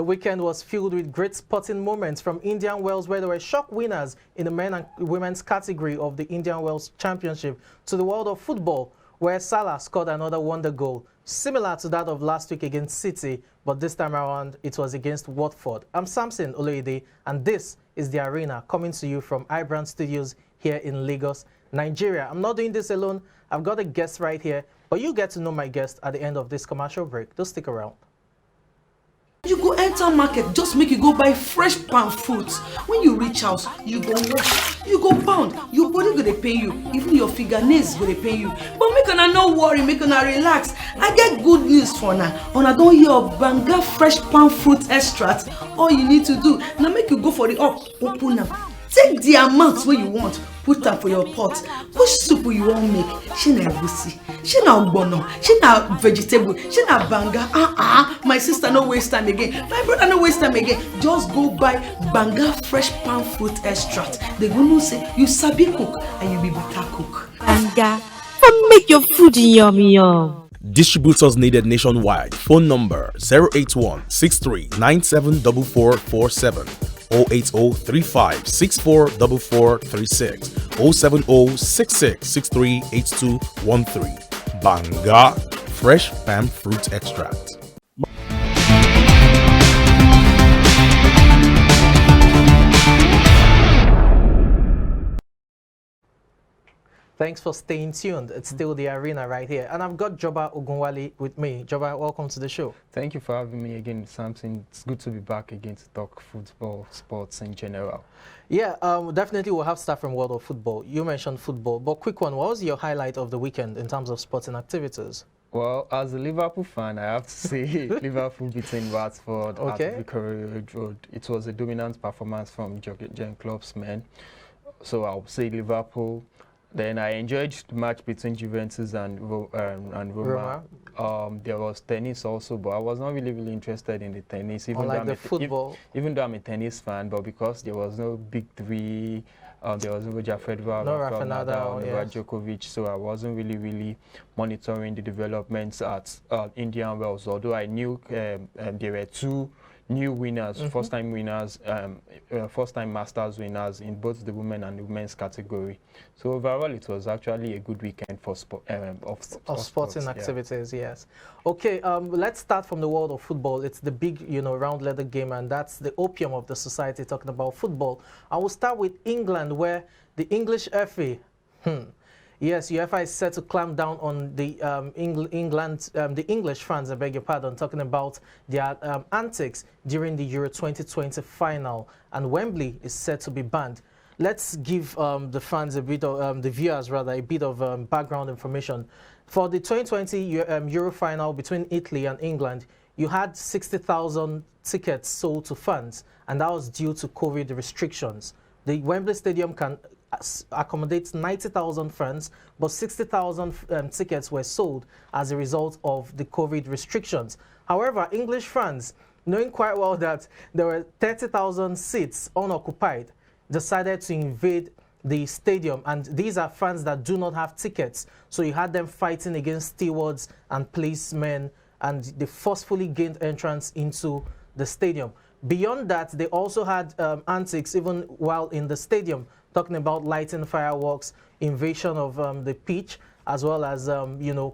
The weekend was filled with great sporting moments from Indian Wells, where there were shock winners in the men and women's category of the Indian Wells Championship, to the world of football, where Salah scored another wonder goal, similar to that of last week against City, but this time around it was against Watford. I'm Samson Oleide, and this is The Arena, coming to you from iBrand Studios here in Lagos, Nigeria. I'm not doing this alone. I've got a guest right here, but you get to know my guest at the end of this commercial break. Just stick around. You go enter market, just make you go buy fresh palm fruits. When you reach house, you go wash, you go pound, your body go dey pay you, even your fingernails go dey pay you. But make una no worry, make una relax. I get good news for una. Una don hear of Banga fresh palm fruit extract. All you need to do na make you go for the up, open am. Take the amount wey you want, put am for your pot. Which soup you wan make? Shey na egusi, shey na ogbono, shey na vegetable, shey na banga. My sister no waste time again, my brother no waste time again. Just go buy Banga fresh palm fruit extract. They go know say you sabi cook and you be better cook. Banga, come make your food yummy yum. Distributors needed nationwide. Phone number 081 63974447. 08035644436 07066638213. Banga fresh palm fruit extract. Thanks for staying tuned. It's still The Arena right here. And I've got Joba Ogunwale with me. Joba, welcome to the show. Thank you for having me again, Samson. It's good to be back again to talk football, sports in general. Yeah, definitely we'll have stuff from World of Football. You mentioned football, but quick one, what was your highlight of the weekend in terms of sporting activities? Well, as a Liverpool fan, I have to say Liverpool beating Watford at Victoria Road. It was a dominant performance from Jurgen Klopp's men. So I'll say Liverpool. Then I enjoyed the match between Juventus and Roma. There was tennis also, but I was not really interested in the tennis. Even Unlike the football. Even though I'm a tennis fan, but because there was no big three, there was no Roger Federer, Rafael Nadal, Novak Djokovic, so I wasn't really monitoring the developments at Indian Wells. Although I knew there were two new winners, first-time winners, first-time Masters winners in both the women and the women's category. So overall, it was actually a good weekend for sporting activities. Yes. Okay. Let's start from the world of football. It's the big, round leather game, and that's the opium of the society. Talking about football, I will start with England, where the English FA. Yes, UEFA is set to clamp down on the the English fans, I beg your pardon, talking about their antics during the Euro 2020 final, and Wembley is set to be banned. Let's give the fans a bit of, the viewers rather, a bit of background information. For the 2020 Euro final between Italy and England, you had 60,000 tickets sold to fans, and that was due to COVID restrictions. The Wembley Stadium can accommodates 90,000 fans, but 60,000 tickets were sold as a result of the COVID restrictions. However, English fans, knowing quite well that there were 30,000 seats unoccupied, decided to invade the stadium, and these are fans that do not have tickets. So you had them fighting against stewards and policemen, and they forcefully gained entrance into the stadium. Beyond that, they also had antics even while in the stadium, talking about lighting fireworks, invasion of the pitch, as well as,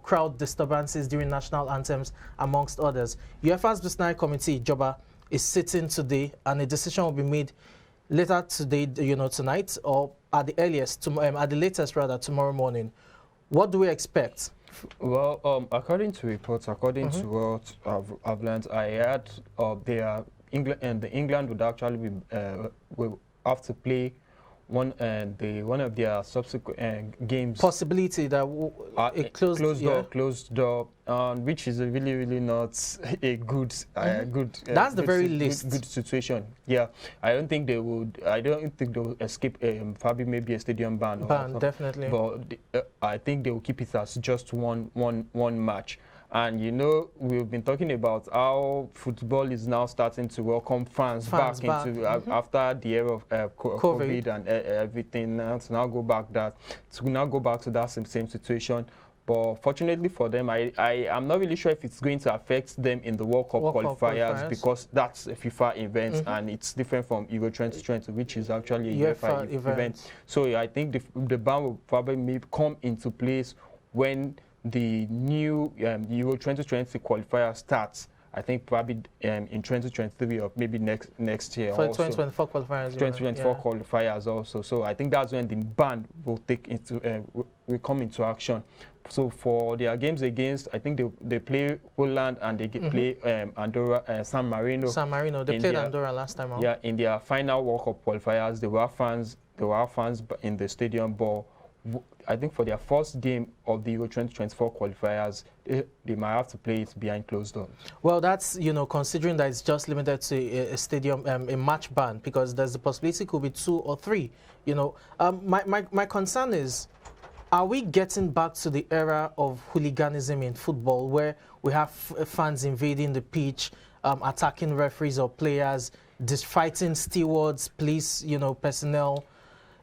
crowd disturbances during national anthems, amongst others. UEFA's disciplinary committee, Joba, is sitting today, and a decision will be made later today, tonight, or at the earliest, at the latest, rather, tomorrow morning. What do we expect? Well, according to reports, according to what I've learned, I heard England would actually be, will have to play one of their subsequent games. Possibility that closed door, which is really not a good That's the very least good situation. Yeah, I don't think they would. I don't think they will escape probably maybe a stadium ban. Definitely. But I think they will keep it as just one match. And we've been talking about how football is now starting to welcome fans back into after the era of COVID and everything. To now go back to that same situation. But fortunately for them, I'm not really sure if it's going to affect them in the World Cup qualifiers, because that's a FIFA event and it's different from Euro 2020, which is actually a UEFA event. So I think the ban will probably come into place when the new Euro 2020 qualifier starts. I think probably in 2023 or maybe next year. For 2024 qualifiers. 2024 qualifiers also. So I think that's when the ban will will come into action. So for their games against, I think they play Holland and they play Andorra, San Marino. San Marino. They played Andorra last time out. Yeah, in their final World Cup qualifiers, there were fans in the stadium, but I think for their first game of the Euro 2024 qualifiers, they might have to play it behind closed doors. Well, that's, considering that it's just limited to a stadium, a match ban, because there's the possibility it could be 2 or 3. My concern is, are we getting back to the era of hooliganism in football, where we have fans invading the pitch, attacking referees or players, fighting stewards, police, personnel?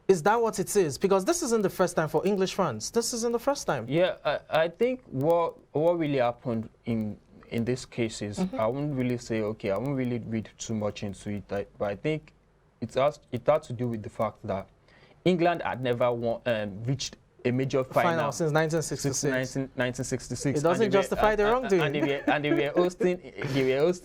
Is that what it is? Because this isn't the first time for English fans. This isn't the first time. Yeah, I think what really happened in these cases, I wouldn't really say, okay, I won't really read too much into it, but I think it had to do with the fact that England had never reached a major final since 1966. 1966. It doesn't justify the wrongdoing. And they were hosting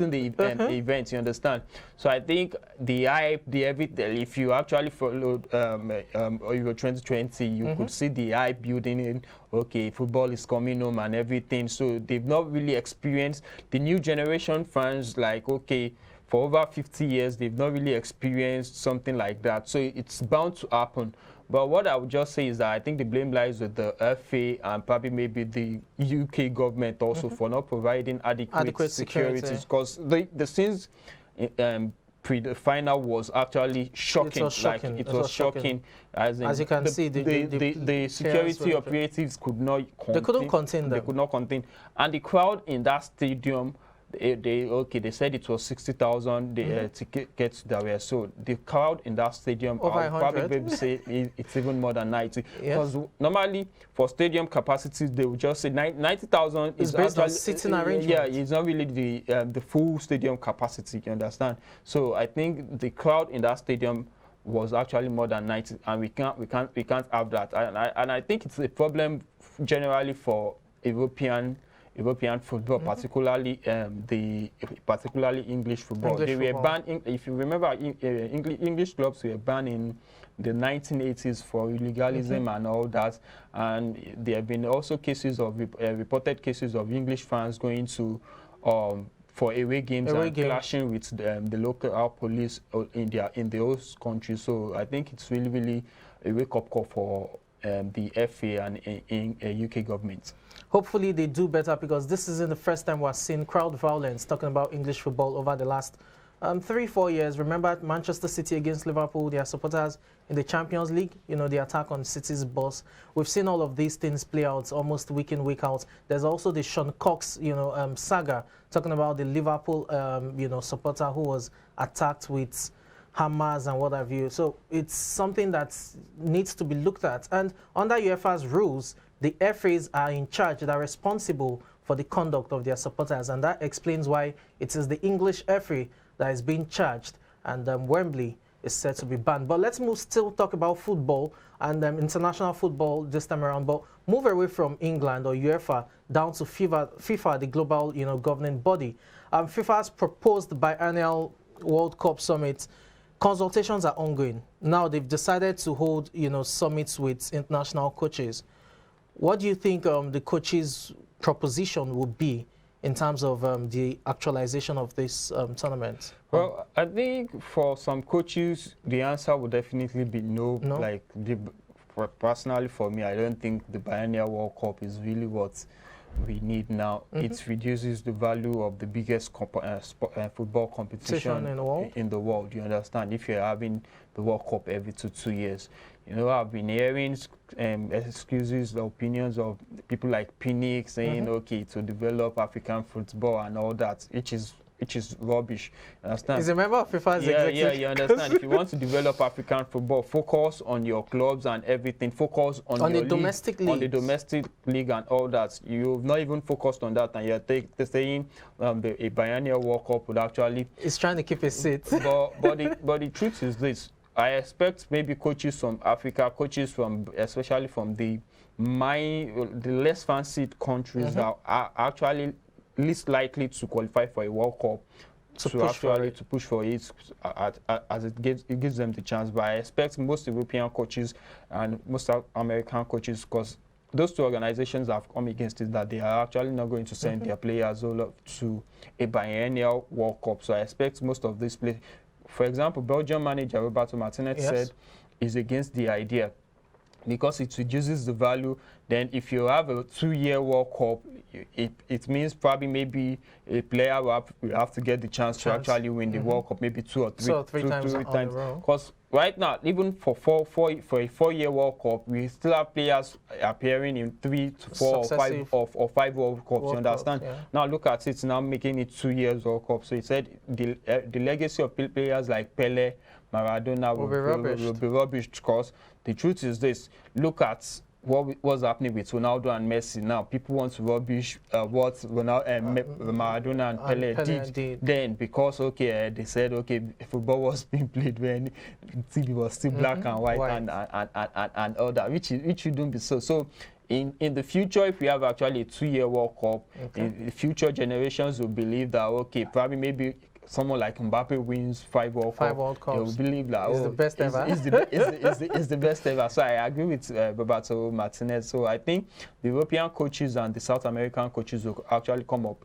the event, you understand? So I think the hype, if you actually followed Euro 2020, you could see the hype building in. Okay, football is coming home and everything. So they've not really experienced the new generation fans, like, okay, for over 50 years, they've not really experienced something like that. So it's bound to happen. But what I would just say is that I think the blame lies with the FA and probably maybe the UK government also for not providing adequate security. Because the scenes pre the final was actually shocking. It was shocking. As you can see, the security operatives could not contain. They couldn't contain them. They could not contain. And the crowd in that stadium, they said it was 60,000 tickets that were sold. The crowd in that stadium, I'll probably say it's even more than 90. Because normally for stadium capacities, they would just say 90,000 is based on sitting arrangement. Yeah, it's not really the full stadium capacity. You understand? So I think the crowd in that stadium was actually more than 90, and we can't have that. And I think it's a problem generally for European football, particularly English football. They were banned. If you remember, English clubs were banned in the 1980s for illegalism and all that. And there have been also cases of reported cases of English fans going to for away games and clashing with the local police in the host country. So I think it's really a wake-up call for the FA and UK government. Hopefully they do better, because this isn't the first time we're seeing crowd violence talking about English football over the last 3-4 years. Remember Manchester City against Liverpool, their supporters in the Champions League, the attack on City's bus. We've seen all of these things play out almost week in, week out. There's also the Sean Cox, saga, talking about the Liverpool, supporter who was attacked with hammers and what have you. So it's something that needs to be looked at. And under UEFA's rules, the FAs are in charge, they are responsible for the conduct of their supporters, and that explains why it is the English FA that is being charged, and Wembley is said to be banned. But let's still talk about football and international football this time around, but move away from England or UEFA down to FIFA, the global governing body. FIFA's proposed biennial World Cup summit. Consultations are ongoing. Now they've decided to hold summits with international coaches. What do you think the coaches' proposition would be in terms of the actualization of this tournament? Well, I think for some coaches, the answer would definitely be no. Like, personally for me, I don't think the biennial World Cup is really what we need now. It reduces the value of the biggest football competition in the world. You understand? If you're having the World Cup every 2 years. I've been hearing excuses, the opinions of people like Pinnick saying, okay, to develop African football and all that, which is which is rubbish. Understand? He's a member of FIFA's yeah, executive. Yeah, you understand. If you want to develop African football, focus on your clubs and everything. Focus on your the league, domestic league. on the domestic league and all that. You've not even focused on that, and you're saying a biennial World Cup would actually. He's trying to keep his seat. but the truth is this: I expect maybe coaches from Africa, coaches from especially from the less fancied countries that are actually least likely to qualify for a World Cup to push for it as it gives them the chance. But I expect most European coaches and most American coaches, because those two organizations have come against it, that they are actually not going to send their players to a biennial World Cup. So I expect most of these players. For example, Belgian manager Roberto Martinez said is against the idea because it reduces the value. Then if you have a 2-year World Cup, it means probably maybe a player will have to get the chance to actually win the World Cup, maybe two or three times. Because right now, even for a 4-year World Cup, we still have players appearing in 3 to 4 or 5 World Cups. You understand? Now look at it now, making it 2 years World Cup. So he said the legacy of players like Pele, Maradona will be rubbish, because the truth is this: look at what's happening with Ronaldo and Messi now. People want to rubbish what Maradona and Pele did then, because they said football was being played when TV was still black and white and all that, which shouldn't be so. So in the future, if we have actually a 2-year World Cup, in the future generations will believe that probably maybe someone like Mbappe wins 5 World Cups, they will believe that it's the best ever. It's the best ever. So I agree with Roberto Martinez. So I think the European coaches and the South American coaches will actually go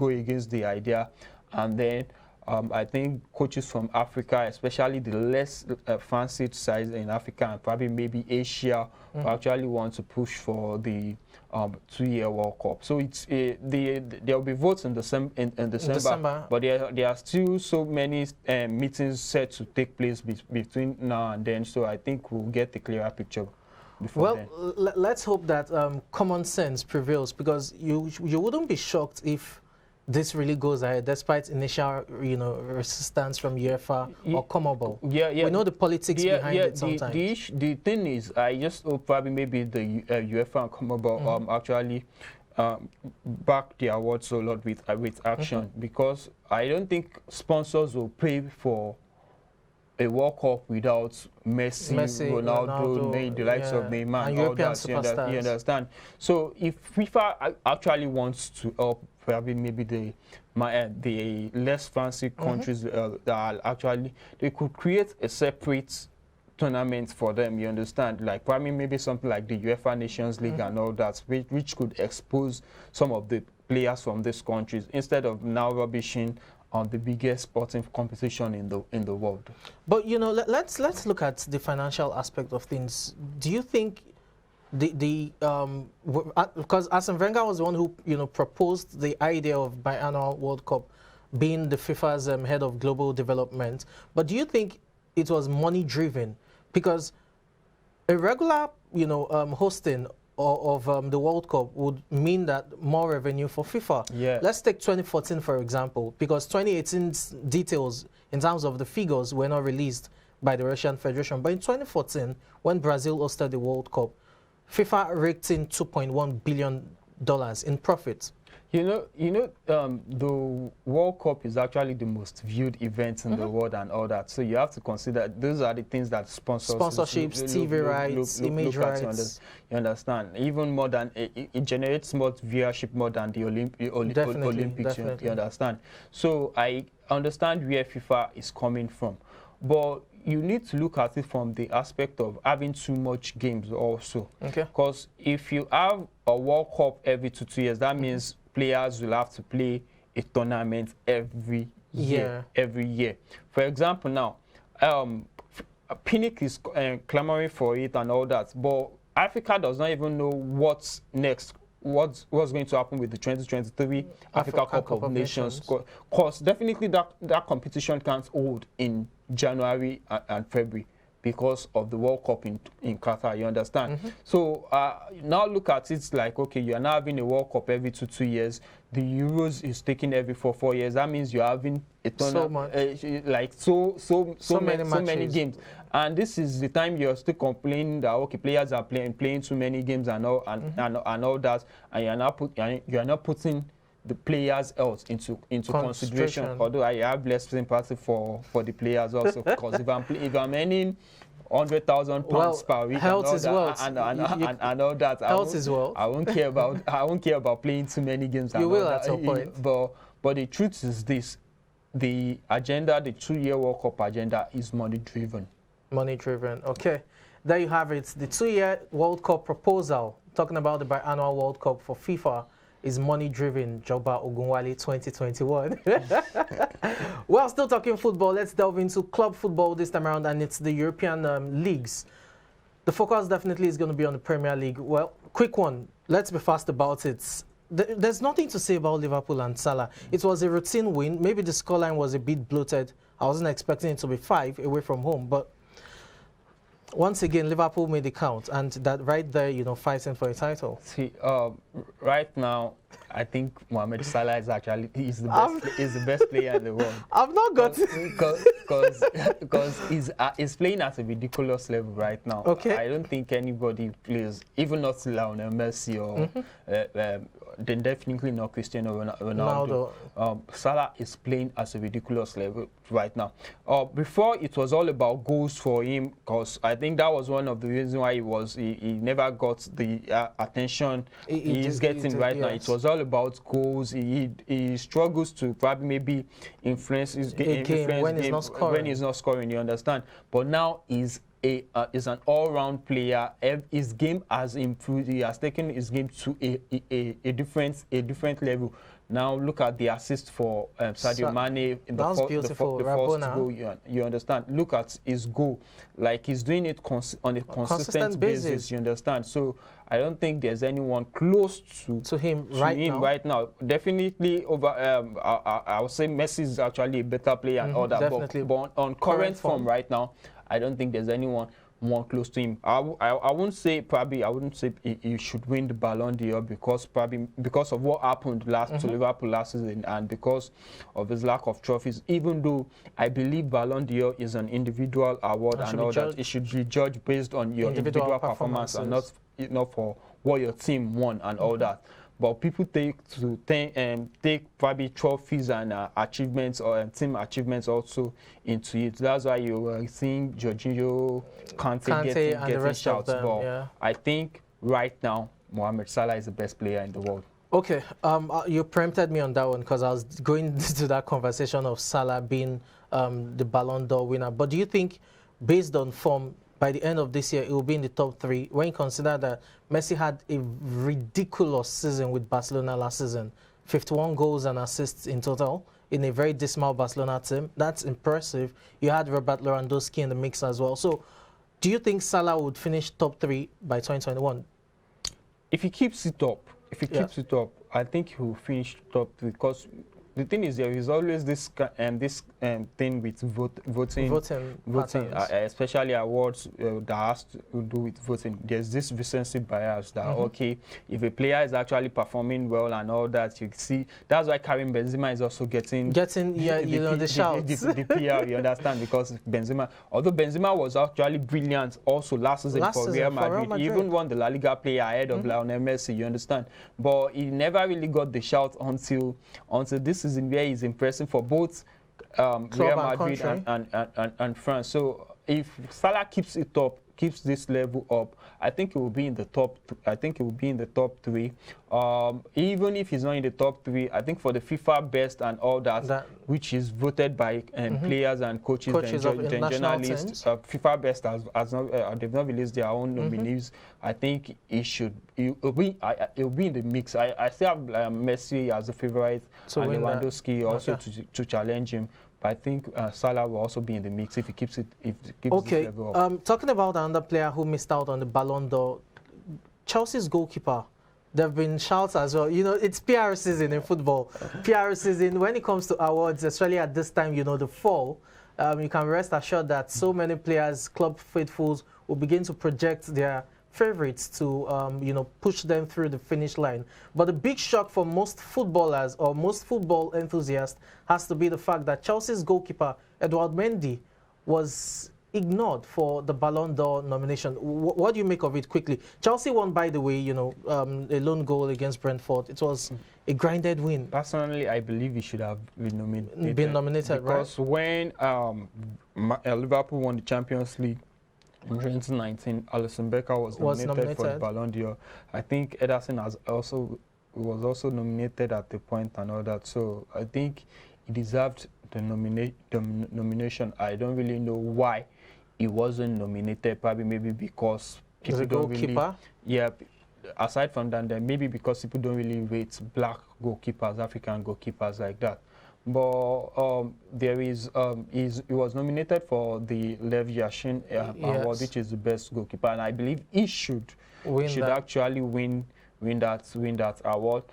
against the idea, and then I think coaches from Africa, especially the less fancied sides in Africa and probably maybe Asia, will actually want to push for the 2-year World Cup. So it's there will be votes in December, but there are still so many meetings set to take place between now and then. So I think we'll get a clearer picture. Let's hope that common sense prevails, because you wouldn't be shocked if this really goes ahead, despite initial, resistance from UEFA or CONMEBOL. We know the politics behind it sometimes. The thing is, I just hope probably maybe the UEFA and CONMEBOL actually back their awards a lot with action, because I don't think sponsors will pay for a World Cup without Messi, Ronaldo, the likes of Neymar, and all that. You understand? So if FIFA actually wants to help probably maybe the less fancy countries that are actually, they could create a separate tournament for them, you understand? Like probably maybe something like the UEFA Nations League and all that, which could expose some of the players from these countries, instead of now rubbishing on the biggest sporting competition in the world. But let's look at the financial aspect of things. Do you think because Arsene Wenger was the one who proposed the idea of biannual World Cup, being the FIFA's head of global development, but do you think it was money driven? Because a regular hosting of the World Cup would mean that more revenue for FIFA. Let's take 2014 for example, because 2018's details in terms of the figures were not released by the Russian Federation. But in 2014, when Brazil hosted the World Cup, FIFA raked in $2.1 billion in profit. The World Cup is actually the most viewed event in the world and all that. So you have to consider those are the things that sponsorships, TV rights, image rights. You understand? Even more than it generates more viewership more than the Olympics. You understand? So I understand where FIFA is coming from, but you need to look at it from the aspect of having too much games also. Because if you have a World Cup every 2 years, that means players will have to play a tournament every year. For example, now, Pinnick is clamoring for it and all that, but Africa does not even know what's next. What's going to happen with the 2023 Africa Cup of Nations? Because definitely that competition can't hold in January and February, because of the World Cup in Qatar. You understand? So now look at it like, okay, you are now having a World Cup every 2 years. The Euros is taking every 4 years. That means you're having a ton so many games. And this is the time you're still complaining that, okay, players are playing too many games and all all that, and you're not putting the players' health into consideration. Although I have less sympathy for the players also, because if I'm earning £100,000 per week and all that, I won't care about playing too many games. You will at some point. But the truth is this: the agenda, the 2-year World Cup agenda, is money driven. Money driven. Okay, there you have it. The 2-year World Cup proposal, talking about the biannual World Cup for FIFA, is money driven. Joba Ogunwale 2021. Well, still talking football, let's delve into club football this time around, and it's the European leagues. The focus definitely is going to be on the Premier League. Well, quick one, let's be fast about it. There's nothing to say about Liverpool and Salah. It was a routine win. Maybe the scoreline was a bit bloated. I wasn't expecting it to be 5 away from home, but once again, Liverpool made it count, and that right there, fighting for a title. See, right now, I think Mohamed Salah is the best player in the world. I've not got because he's playing at a ridiculous level right now. Okay. I don't think anybody plays, even not Lionel Messi or then definitely not Cristiano Ronaldo. Salah is playing at a ridiculous level right now. Before, it was all about goals for him, because I think that was one of the reasons why he never got the attention he's getting right now. It was all about goals. He struggles to probably maybe influence his game when he's not scoring. You understand? But now is an all-round player. His game has improved. He has taken his game to a different level. Now look at the assist for Sadio Mane in the first goal. You understand? Look at his goal. Like, he's doing it on a consistent basis. You understand? So I don't think there's anyone close to him right now. Definitely over. I would say Messi is actually a better player and all that. But on current form right now, I don't think there's anyone more close to him. I wouldn't say he should win the Ballon d'Or because of what happened to Liverpool last season, and because of his lack of trophies. Even though I believe Ballon d'Or is an individual award and all that, it should be judged based on your individual performance and not for what your team won and all that. But people take probably trophies and achievements or team achievements also into it. That's why you are seeing Jorginho, Kante getting shouts. But I think right now, Mohamed Salah is the best player in the world. Okay, you preempted me on that one because I was going to that conversation of Salah being the Ballon d'Or winner. But do you think, based on form, by the end of this year, it will be in the top 3, when you consider that Messi had a ridiculous season with Barcelona last season, 51 goals and assists in total in a very dismal Barcelona team. That's impressive. You had Robert Lewandowski in the mix as well. So do you think Salah would finish top 3 by 2021? If he keeps it up, I think he will finish top 3, because the thing is, there is always this thing with voting, especially awards that has to do with voting. There's this recency bias that okay, if a player is actually performing well and all that, you see. That's why Karim Benzema is also getting the shouts, the PR. You understand? Because although Benzema was actually brilliant also last season for Real Madrid, he even won the La Liga player ahead of Lionel Messi. You understand? But he never really got the shout until this season, where he's impressing for both Real Madrid and France. So if Salah keeps this level up, I think it will be in the top. I think it will be in the top 3. Even if he's not in the top 3, I think for the FIFA best and all that which is voted by players and coaches and journalists, FIFA best they've not released their own nominees. I think it'll be in the mix. I still have Messi as a favorite and Lewandowski also to challenge him. But I think Salah will also be in the mix if he keeps this level up. Talking about another player who missed out on the Ballon d'Or, Chelsea's goalkeeper. There have been shouts as well. It's PR season in football. PR season, when it comes to awards, especially at this time, the fall, you can rest assured that so many players, club faithfuls, will begin to project their favorites to, push them through the finish line. But the big shock for most footballers or most football enthusiasts has to be the fact that Chelsea's goalkeeper, Edouard Mendy, was ignored for the Ballon d'Or nomination. What do you make of it quickly? Chelsea won, by the way, a lone goal against Brentford. It was a grinded win. Personally, I believe he should have been nominated. Because when Liverpool won the Champions League in 2019, Alisson Becker was nominated for the Ballon d'Or. I think Ederson was also nominated at the point and all that. So I think he deserved the nomination. I don't really know why he wasn't nominated. Probably maybe because people don't really. Yeah. Aside from that, then maybe because people don't really rate black goalkeepers, African goalkeepers like that. But he was nominated for the Lev Yashin award, which is the best goalkeeper, and I believe he should actually win that award.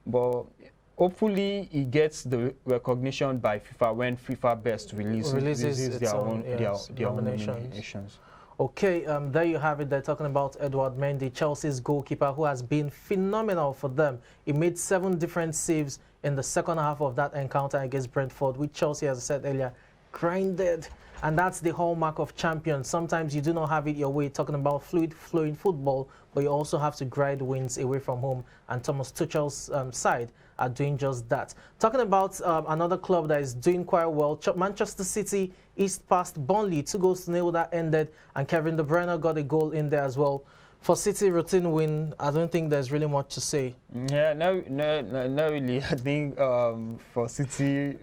But hopefully he gets the recognition by FIFA when FIFA Best releases their own nominations. Okay, there you have it. They're talking about Edouard Mendy, Chelsea's goalkeeper, who has been phenomenal for them. He made 7 different saves in the second half of that encounter against Brentford, which Chelsea, as I said earlier, grinded. And that's the hallmark of champions. Sometimes you do not have it your way, talking about fluid flowing football, but you also have to grind wins away from home. And Thomas Tuchel's side are doing just that. Talking about another club that is doing quite well, Manchester City east past Burnley, 2-0 that ended, and Kevin De Bruyne got a goal in there as well. For City, routine win, I don't think there's really much to say. Yeah, no, really. I think for City,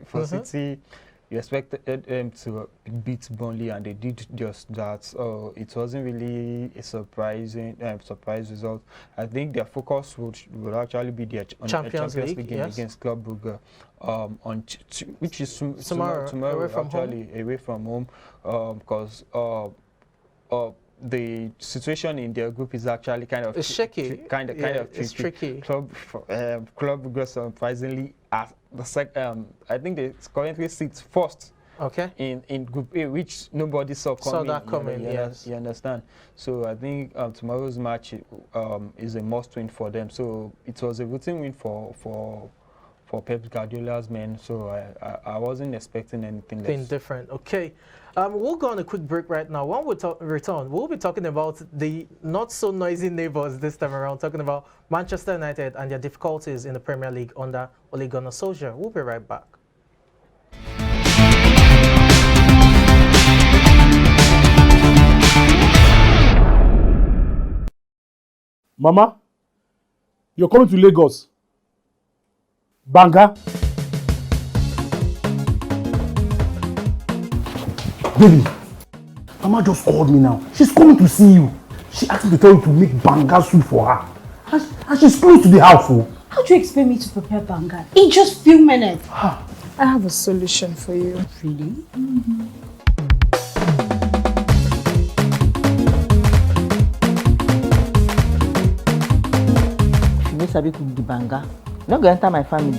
you expected them to beat Burnley, and they did just that. So it wasn't really a surprise result. I think their focus would actually be their Champions League game against Club Brugge, which is tomorrow away from home, because the situation in their group is actually kind of shaky. Kind of tricky. Club Brugge surprisingly I think they currently sit first. Okay. In Group A, which nobody saw coming. Yes. You understand? So I think tomorrow's match is a must-win for them. So it was a routine win for Pep Guardiola's men. So I wasn't expecting anything different. Okay. We'll go on a quick break right now. When we return, we'll be talking about the not so noisy neighbors this time around, talking about Manchester United and their difficulties in the Premier League under Ole Gunnar Solskjaer. We'll be right back. Mama, you're coming to Lagos. Banga. Baby, Mama just called me now. She's coming to see you. She asked me to tell you to make banga soup for her. And she's close to the house. Oh. How do you expect me to prepare banga in just few minutes? I have a solution for you. Really? Mm-hmm. If you no sabi cook the banga, no go enter my family.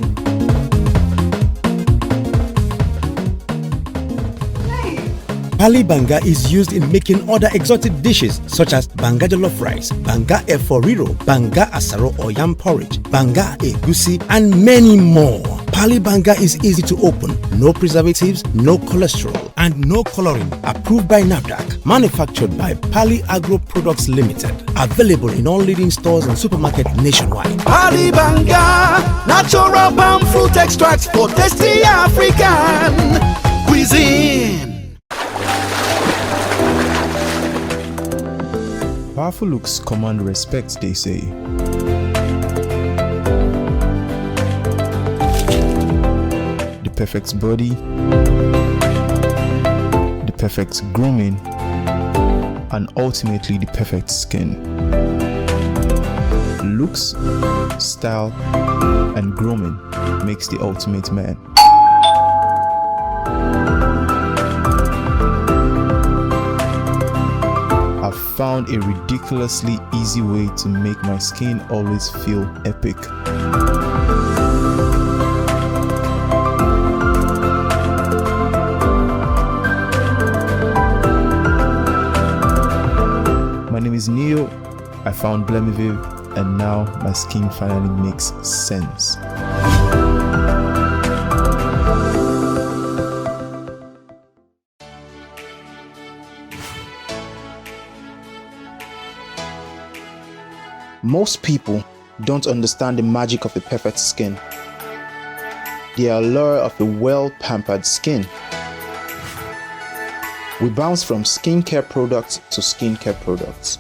Pali banga is used in making other exotic dishes such as banga jollof rice, banga efo riro, banga asaro or yam porridge, banga egusi, and many more. Pali banga is easy to open, no preservatives, no cholesterol, and no coloring. Approved by NAFDAC. Manufactured by Pali Agro Products Limited. Available in all leading stores and supermarkets nationwide. Pali banga, natural palm fruit extract for tasty African cuisine. Powerful looks command respect, they say. The perfect body, the perfect grooming, and ultimately the perfect skin. Looks, style, and grooming makes the ultimate man. I've found a ridiculously easy way to make my skin always feel epic. name is Neil. I found Blemiviv, and now my skin finally makes sense. Most people don't understand the magic of the perfect skin, the allure of a well-pampered skin. We bounce from skincare products to skincare products,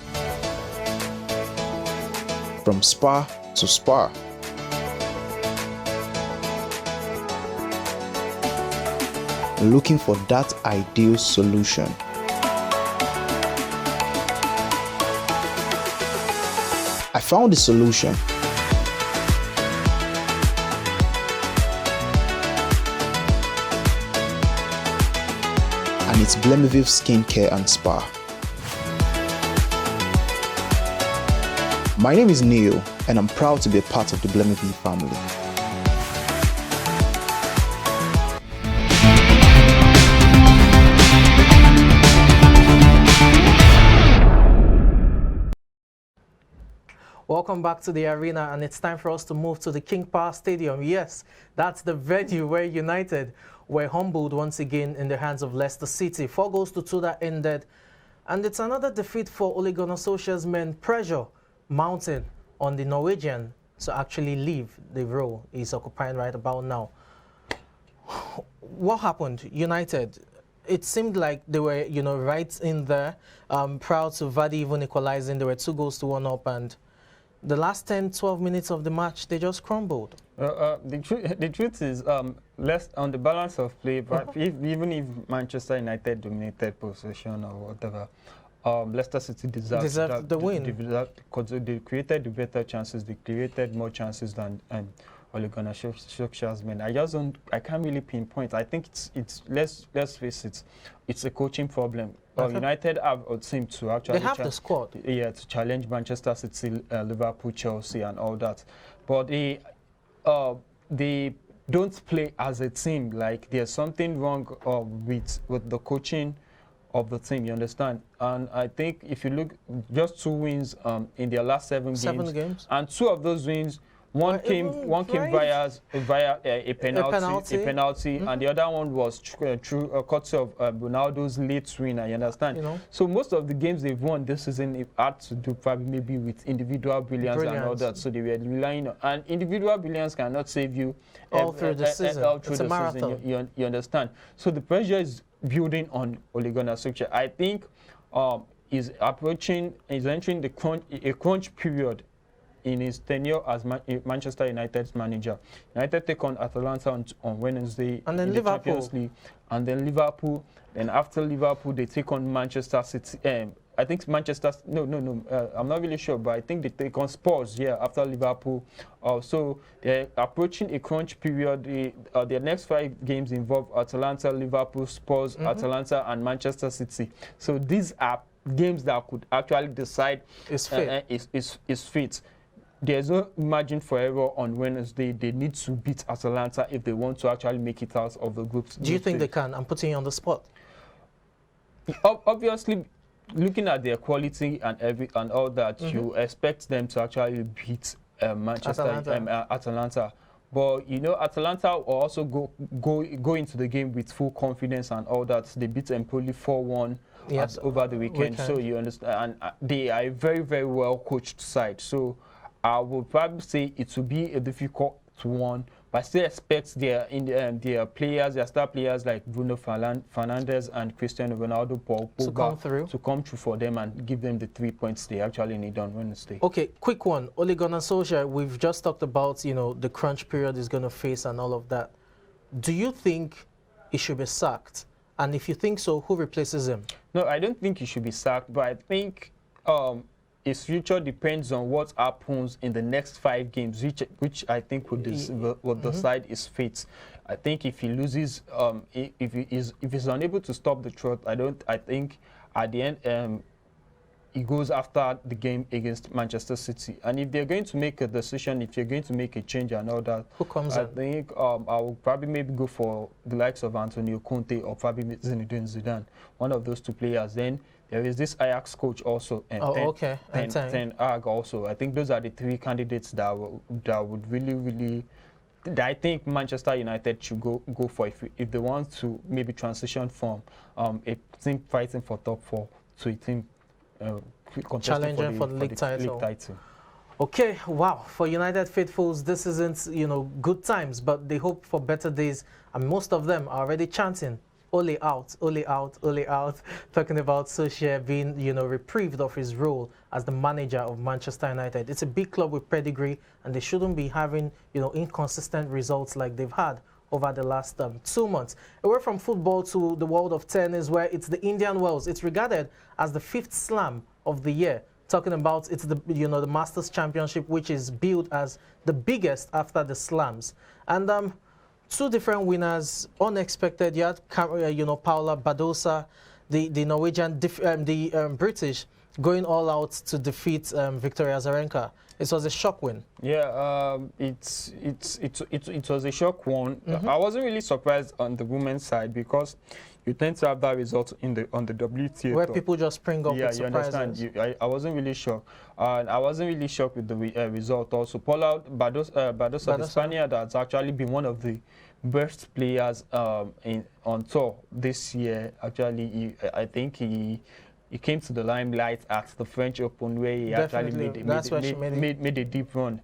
from spa to spa. Looking for that ideal solution. I found the solution. And it's Blemiviv Skincare and Spa. My name is Neil, and I'm proud to be a part of the Blemiviv family. Welcome back to the arena, and it's time for us to move to the King Power Stadium. Yes, that's the venue where United were humbled once again in the hands of Leicester City. 4-2 that ended, and it's another defeat for Ole Gunnar Solskjaer's men. Pressure mounting on the Norwegian to actually leave the role he's occupying right about now. What happened? United, it seemed like they were, right in there, proud to Vardy even equalizing. There were 2-1 up, and the last 10-12 minutes of the match, they just crumbled. The truth is, less on the balance of play, but even if Manchester United dominated possession or whatever, Leicester City deserved the win. Because they created the better chances, they created more chances than Ole Gunnar Solskjaer's men. I can't really pinpoint. I think let's face it, it's a coaching problem. United have a team to actually. They have the squad. Yeah, to challenge Manchester City, Liverpool, Chelsea, and all that. But they don't play as a team. Like there's something wrong with the coaching of the team. You understand? And I think if you look, just 2 wins in their last 7 games, and 2 of those wins. One came via a penalty, and the other one was through a courtesy of Ronaldo's late winner. You understand? So most of the games they've won this season had to do probably maybe with individual brilliance and all that. So they were relying on, and individual brilliance cannot save you all through the season. It's a marathon. You understand? So the pressure is building on Ole Gunnar Solskjaer. I think is entering a crunch period in his tenure as Manchester United's manager. United take on Atalanta on Wednesday, and then in the Champions League, and then Liverpool. Then after Liverpool, they take on Manchester City. I think Manchester. No. I'm not really sure, but I think they take on Spurs. Yeah, after Liverpool. So they're approaching a crunch period. Their next 5 games involve Atalanta, Liverpool, Spurs, Atalanta, and Manchester City. So these are games that could actually decide is fit. There's no margin for error on Wednesday. They need to beat Atalanta if they want to actually make it out of the group. Do you think they can? I'm putting you on the spot. Obviously, looking at their quality and all that, you expect them to actually beat Atalanta. But Atalanta will also go into the game with full confidence and all that. They beat Empoli 4-1 over the weekend. So you understand, and they are a very, very well coached side. So I would probably say it will be a difficult one, but I still expect their players, their star players like Bruno Fernandes and Cristiano Ronaldo, to come through for them and give them the 3 points they actually need on Wednesday. Okay, quick one. Ole Gunnar Solskjaer, we've just talked about, the crunch period he's going to face and all of that. Do you think he should be sacked? And if you think so, who replaces him? No, I don't think he should be sacked, but I think his future depends on what happens in the next 5 games, which I think would decide his fate. I think if he loses, if he's unable to stop the trot, I think at the end he goes after the game against Manchester City. And if they're going to make a decision, if you're going to make a change and all that, who comes I think I will probably maybe go for the likes of Antonio Conte or probably Zinedine Zidane, one of those 2 players. Then There is this Ajax coach also. And Ten Hag also. I think those are the 3 candidates that would really that I think Manchester United should go for if they want to maybe transition from a team fighting for top 4 to a team challenging for the league title. Okay, wow. For United faithfuls, this isn't, good times, but they hope for better days, and most of them are already chanting, Ole out, Ole out, Ole out, talking about Solskjaer being, reprieved of his role as the manager of Manchester United. It's a big club with pedigree, and they shouldn't be having, inconsistent results like they've had over the last 2 months. Away from football to the world of tennis, where it's the Indian Wells. It's regarded as the 5th slam of the year. Talking about it's the the Masters Championship, which is billed as the biggest after the slams. And 2 different winners, unexpected. You had Paula Badosa, the Norwegian, the British, going all out to defeat Victoria Azarenka. It was a shock win. Yeah, it was a shock one. I wasn't really surprised on the women's side because you tend to have that result on the WTA where people just spring up with surprises. You understand. I wasn't really shocked. I wasn't really shocked with the result also. Paula Badosa, the Spaniard, that's actually been one of the best players on tour this year. Actually, I think he came to the limelight at the French Open, where he actually made a deep run.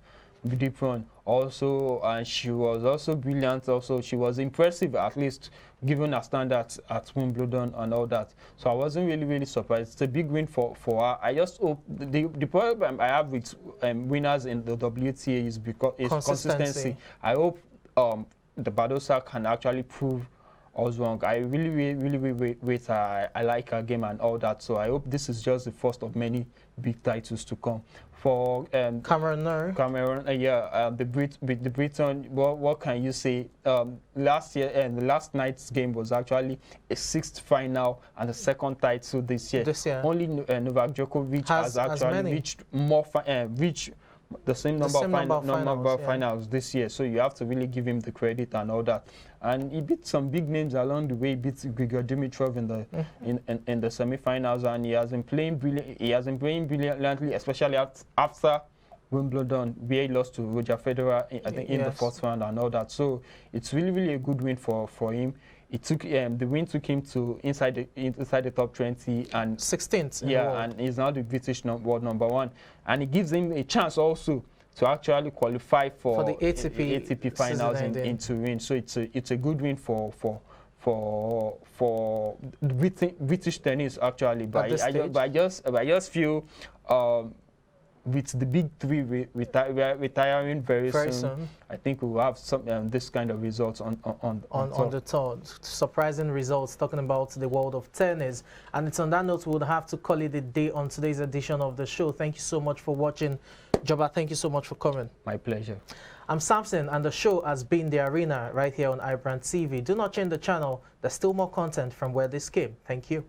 Also, and she was also brilliant. Also, she was impressive, at least given her standards at Wimbledon and all that. So I wasn't really surprised. It's a big win for her. I just hope the problem I have with winners in the WTA is consistency. I hope the Badosa can actually prove us wrong. I really wait. I like her game and all that. So I hope this is just the first of many big titles to come. For Cameron, the Briton. What can you say? Last year and the last night's game was actually a 6th final and the 2nd title this year. Only Novak Djokovic has actually reached the same number of finals this year. So you have to really give him the credit and all that. And he beat some big names along the way. He beat Grigor Dimitrov in the semi-finals, and he has been playing brilliantly, especially after Wimbledon, where he lost to Roger Federer, I think, in the 4th round and all that. So it's really a good win for him. It took the win took him to inside the top 20 and 16th. And he's now the British world number 1, and it gives him a chance also to actually qualify for the ATP finals in Turin. So it's a good win for British tennis actually. But I just feel with the big 3 retiring very soon, I think we will have some this kind of results on the tour. Surprising results, talking about the world of tennis. And it's on that note we would have to call it a day on today's edition of the show. Thank you so much for watching. Joba, thank you so much for coming. My pleasure. I'm Samson, and the show has been The Arena right here on iBrandTV. Do not change the channel. There's still more content from where this came. Thank you.